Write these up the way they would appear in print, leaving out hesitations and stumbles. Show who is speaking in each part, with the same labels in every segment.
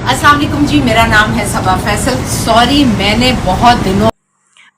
Speaker 1: अस्सलाम वालेकुम जी, मेरा नाम है सबा फैसल। सॉरी, मैंने बहुत दिनों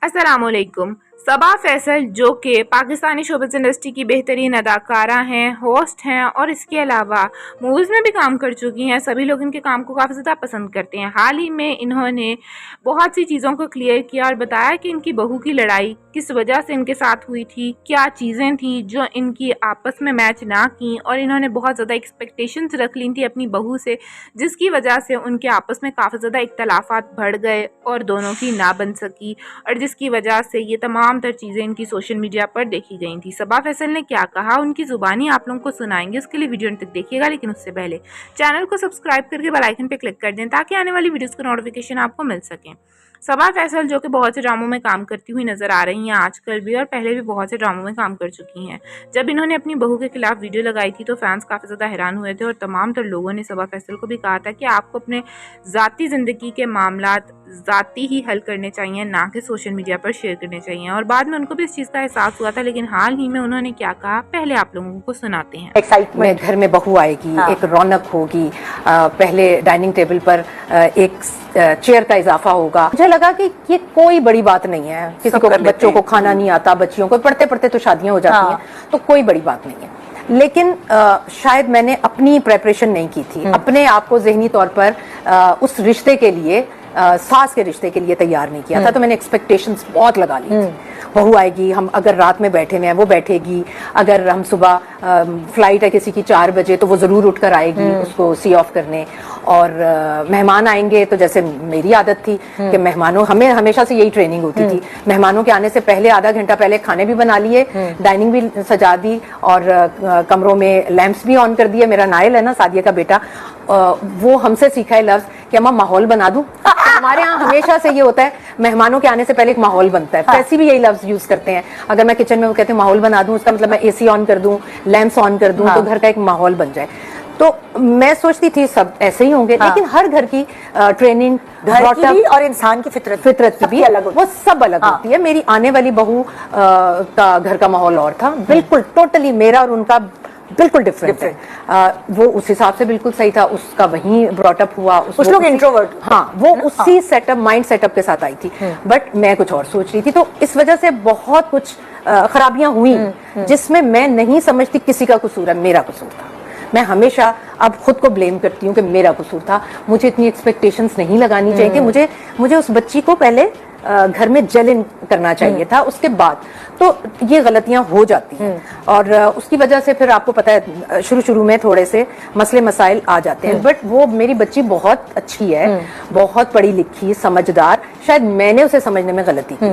Speaker 2: अस्सलाम वालेकुम। सबा फैसल जो कि पाकिस्तानी शोबिज़ इंडस्ट्री की बेहतरीन अदाकारा हैं, होस्ट हैं और इसके अलावा मूवीज़ में भी काम कर चुकी हैं। सभी लोग इनके काम को काफ़ी ज़्यादा पसंद करते हैं। हाल ही में इन्होंने बहुत सी चीज़ों को क्लियर किया और बताया कि इनकी बहू की लड़ाई किस वजह से इनके साथ हुई थी, क्या चीज़ें थी जो इनकी आपस में मैच ना की, और इन्होंने बहुत ज़्यादा एक्सपेक्टेशंस रख ली थी अपनी बहू से, जिसकी वजह से उनके आपस में काफ़ी ज़्यादा इख्तलाफात बढ़ गए और दोनों की ना बन सकी, और जिसकी वजह से ये तमाम तर चीज़ें इनकी सोशल मीडिया पर देखी गई थी। सबा फैसल ने क्या कहा, उनकी ज़ुबानी आप लोगों को सुनाएंगे, उसके लिए वीडियो तक देखिएगा। लेकिन उससे पहले चैनल को सब्सक्राइब करके बेल आइकन पे क्लिक कर दें ताकि आने वाली वीडियोस की नोटिफिकेशन आपको मिल सकें। सबा फैसल जो कि बहुत से ड्रामों में काम करती हुई नजर आ रही हैं आजकल भी, और पहले भी बहुत से ड्रामों में काम कर चुकी हैं। जब इन्होंने अपनी बहू के खिलाफ वीडियो लगाई थी तो फैंस काफ़ी ज़्यादा हैरान हुए थे और तमाम तर लोगों ने सबा फैसल को भी कहा था कि आपको अपने ज़ाती ज़िंदगी के मामलात ज़ाती ही हल करने चाहिए, ना कि सोशल मीडिया पर शेयर करने चाहिए। और बाद में उनको भी इस चीज़ का एहसास हुआ था। लेकिन हाल ही में उन्होंने क्या कहा, पहले आप लोगों को सुनाते हैं।
Speaker 3: एक्साइटमेंट, घर में बहू आएगी, एक रौनक होगी, पहले डाइनिंग टेबल पर एक चेयर का इजाफा होगा। मुझे लगा कि ये कोई बड़ी बात नहीं है। किसी को बच्चों को खाना नहीं आता, बच्चियों को पढ़ते पढ़ते तो शादियां हो जाती हैं, तो कोई बड़ी बात नहीं है। लेकिन शायद मैंने अपनी प्रेपरेशन नहीं की थी, अपने आप को ज़हनी तौर पर उस रिश्ते के लिए, सास के रिश्ते के लिए तैयार नहीं किया था। तो मैंने एक्सपेक्टेशंस बहुत लगा ली थी। बहू आएगी, हम अगर रात में बैठे हुए हैं वो बैठेगी, अगर हम सुबह फ्लाइट है किसी की 4 बजे तो वो ज़रूर उठकर आएगी उसको सी ऑफ करने। और मेहमान आएंगे तो जैसे मेरी आदत थी कि मेहमानों, हमें हमेशा से यही ट्रेनिंग होती थी, मेहमानों के आने से पहले आधा घंटा पहले खाने भी बना लिए, डाइनिंग भी सजा दी और कमरों में लैंप्स भी ऑन कर दिए। मेरा नाइल है ना, सादिया का बेटा, वो हमसे सीखा है लफ्ज कि अम्मा माहौल बना दूं। तो हमारे यहाँ हमेशा से ये होता है, मेहमानों के आने से पहले एक माहौल बनता है। वैसे भी यही लफ्ज यूज करते हैं। अगर मैं किचन में वो कहते हैं माहौल बना दूं, उसका मतलब मैं एसी ऑन कर दूं, लैंप्स ऑन कर दूं, तो घर का एक माहौल बन जाए। तो मैं सोचती थी सब ऐसे ही होंगे, लेकिन हर घर की ट्रेनिंग,
Speaker 4: घर की भी और इंसान की फितरत की भी अलग, वो सब अलग होती है।
Speaker 3: मेरी आने वाली बहू का घर का माहौल और था, बिल्कुल टोटली मेरा और उनका बिल्कुल डिफरेंट है। वो उस हिसाब से बिल्कुल सही था, उसका वहीं ब्रॉटअप हुआ।
Speaker 4: कुछ लोग इंट्रोवर्ट,
Speaker 3: हाँ, वो उसी सेटअप, माइंड सेटअप के साथ आई थी, बट मैं कुछ और सोच रही थी। तो इस वजह से बहुत कुछ खराबियां हुई जिसमें मैं नहीं समझती किसी का कसूर है, मेरा कसूर था। मैं हमेशा अब खुद को ब्लेम करती हूँ कि मेरा कसूर था, मुझे इतनी एक्सपेक्टेशंस नहीं लगानी चाहिए थी, मुझे उस बच्ची को पहले घर में जेल इन करना चाहिए था, उसके बाद तो ये गलतियां हो जाती हैं। और उसकी वजह से फिर आपको पता है शुरू में थोड़े से मसले मसाइल आ जाते हैं। बट वो मेरी बच्ची बहुत अच्छी है, बहुत पढ़ी लिखी, समझदार। शायद मैंने उसे समझने में गलती की।